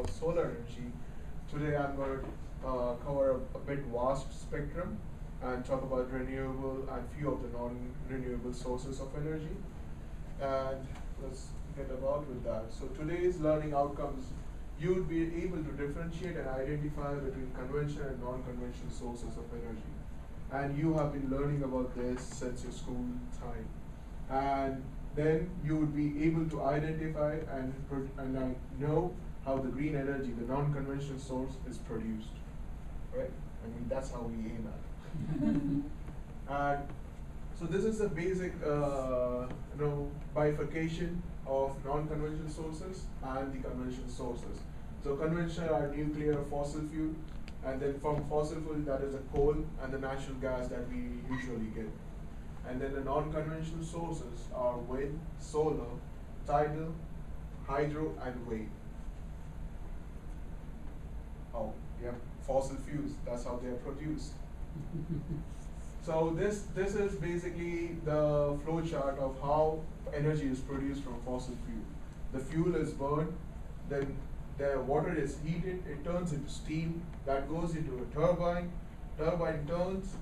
about solar energy. Today I'm going to cover a bit vast spectrum and talk about renewable and few of the non-renewable sources of energy. And let's get about with that. So today's learning outcomes, you would be able to differentiate and identify between conventional and non-conventional sources of energy. And you have been learning about this since your school time. And then you would be able to identify and know how the green energy, the non-conventional source, is produced. Right? I mean, that's how we aim at. And so this is a basic bifurcation of non-conventional sources and the conventional sources. So conventional are nuclear, fossil fuel, and then from fossil fuel that is the coal and the natural gas that we usually get. And then the non-conventional sources are wind, solar, tidal, hydro, and wave. Oh, yeah, fossil fuels, that's how they are produced. So this is basically the flow chart of how energy is produced from fossil fuel. The fuel is burned, then the water is heated, it turns into steam, that goes into a turbine, turbine turns,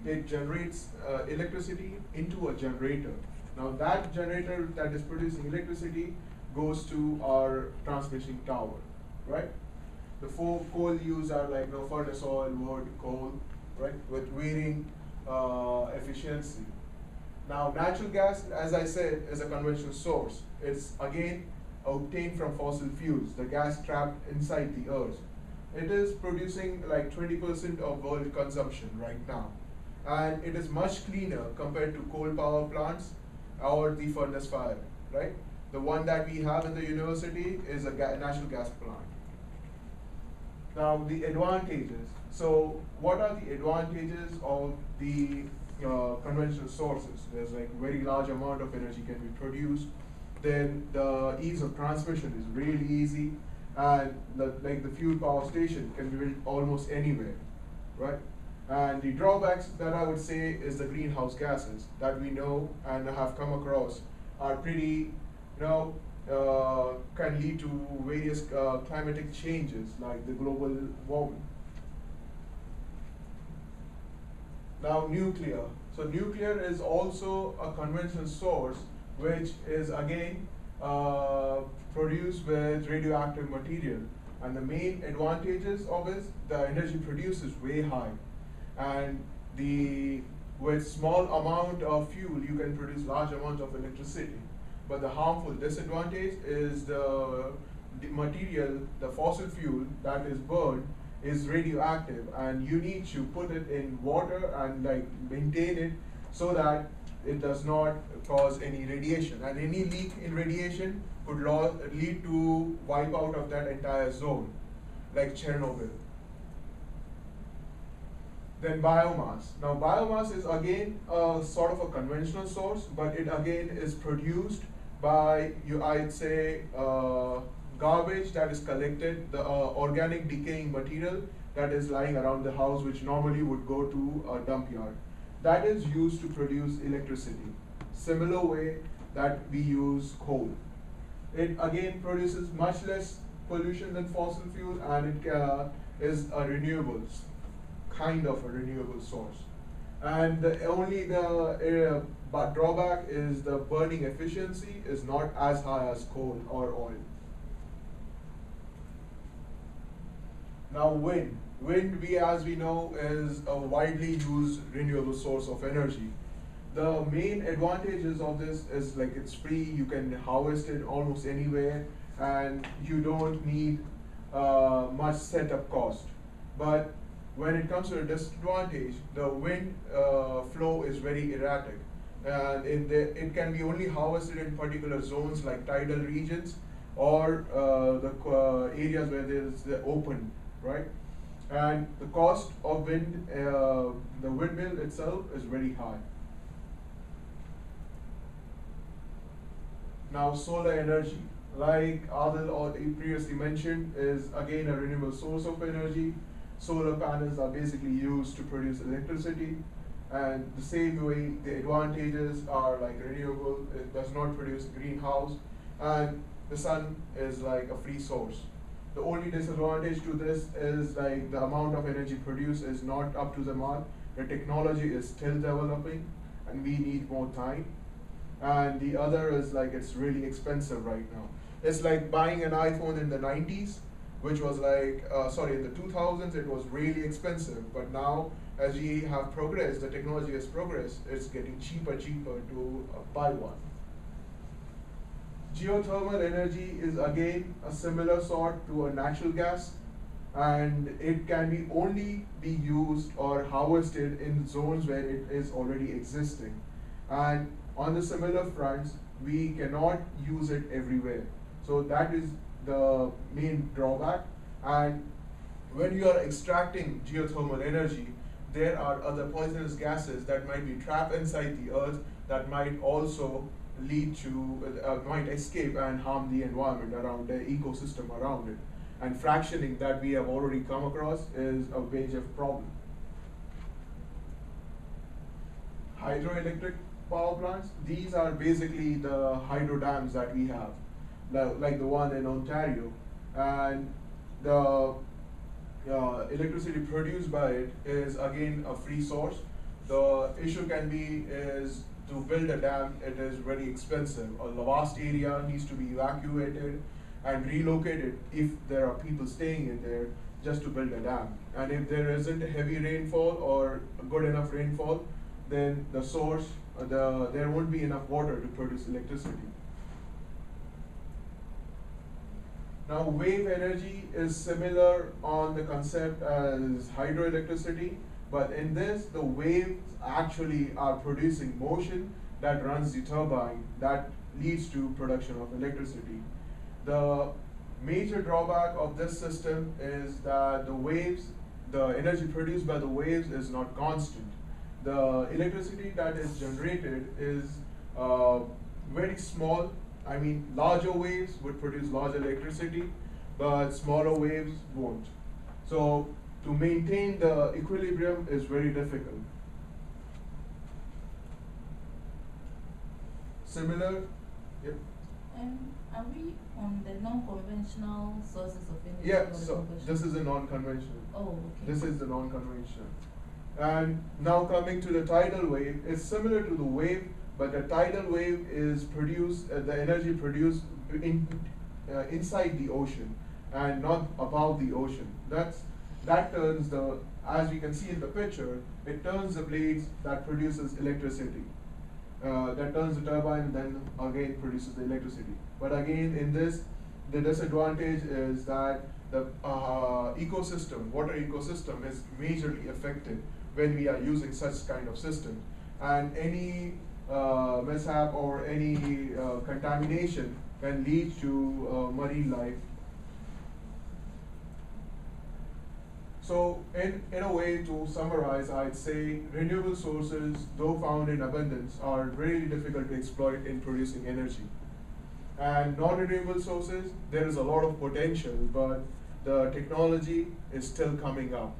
it generates electricity into a generator. Now that generator that is producing electricity goes to our transmission tower, right? The four coal used are like furnace oil, wood, coal, right, with varying efficiency. Now natural gas, as I said, is a conventional source. It's again obtained from fossil fuels, the gas trapped inside the earth. It is producing like 20% of world consumption right now. And it is much cleaner compared to coal power plants or the furnace fire, right? The one that we have in the university is a natural gas plant. Now the advantages. So what are the advantages of the conventional sources? There's like very large amount of energy can be produced. Then the ease of transmission is really easy, and the fuel power station can be built almost anywhere, right? And the drawbacks that I would say is the greenhouse gases that we know and have come across are pretty, can lead to various climatic changes like the global warming. Now nuclear. So nuclear is also a conventional source which is again produced with radioactive material. And the main advantages of it, the energy produced is way high. And with small amount of fuel, you can produce large amount of electricity. But the harmful disadvantage is the material, the fossil fuel that is burned is radioactive, and you need to put it in water and maintain it so that it does not cause any radiation. And any leak in radiation could lead to wipe out of that entire zone, like Chernobyl. Then biomass. Now biomass is again sort of a conventional source, but it again is produced by, I'd say, garbage that is collected, the organic decaying material that is lying around the house, which normally would go to a dump yard. That is used to produce electricity. Similar way that we use coal. It again produces much less pollution than fossil fuel, and it is a renewable, kind of a renewable source. And the drawback is the burning efficiency is not as high as coal or oil. Now wind. Wind, as we know, is a widely used renewable source of energy. The main advantages of this is it's free, you can harvest it almost anywhere, and you don't need much setup cost. But when it comes to a disadvantage, the wind flow is very erratic. And it can be only harvested in particular zones like tidal regions or the areas where there's the open, right? And the cost of wind, the windmill itself is very high. Now solar energy, like Adil previously mentioned, is again a renewable source of energy. Solar panels are basically used to produce electricity, and the same way the advantages are like renewable, it does not produce greenhouse, and the sun is like a free source. The only disadvantage to this is like the amount of energy produced is not up to the mark. The technology is still developing and we need more time. And the other is like it's really expensive right now. It's like buying an iPhone in the 90s, which was like, sorry, in the 2000s it was really expensive. But now, as we have progressed, the technology has progressed, it's getting cheaper to buy one. Geothermal energy is again a similar sort to a natural gas, and it can be only be used or harvested in zones where it is already existing. And on the similar fronts, we cannot use it everywhere. So that is the main drawback. And when you are extracting geothermal energy, there are other poisonous gases that might be trapped inside the earth that might also lead to, might escape and harm the environment around the ecosystem around it. And fractioning that we have already come across is a major problem. Hydroelectric power plants, these are basically the hydro dams that we have, like the one in Ontario. And the electricity produced by it is again a free source. The issue can be is to build a dam, it is very expensive. A vast area needs to be evacuated and relocated if there are people staying in there just to build a dam. And if there isn't heavy rainfall or good enough rainfall, then the source, there won't be enough water to produce electricity. Now, wave energy is similar on the concept as hydroelectricity, but in this, the waves actually are producing motion that runs the turbine that leads to production of electricity. The major drawback of this system is that the waves, the energy produced by the waves is not constant. The electricity that is generated is very small. I mean, larger waves would produce larger electricity, but smaller waves won't. So to maintain the equilibrium is very difficult. Similar, yep. Are we on the non-conventional sources of energy? Yeah, so this is a non-conventional. Oh, okay. This is the non-conventional. And now coming to the tidal wave, it's similar to the wave, but the tidal wave is produced, the energy produced inside the ocean and not above the ocean. That turns the, as we can see in the picture, it turns the blades that produces electricity. That turns the turbine and then again produces the electricity. But again, in this, the disadvantage is that the ecosystem, water ecosystem is majorly affected when we are using such kind of systems. And any mishap or any contamination can lead to marine life. So in a way, to summarize, I'd say renewable sources, though found in abundance, are really difficult to exploit in producing energy. And non-renewable sources, there is a lot of potential, but the technology is still coming up.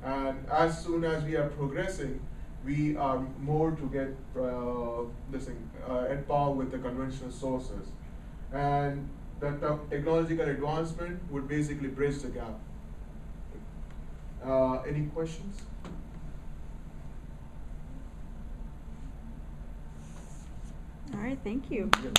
And as soon as we are progressing, we are more to get at par with the conventional sources. And the technological advancement would basically bridge the gap. Any questions? All right, thank you. Yeah.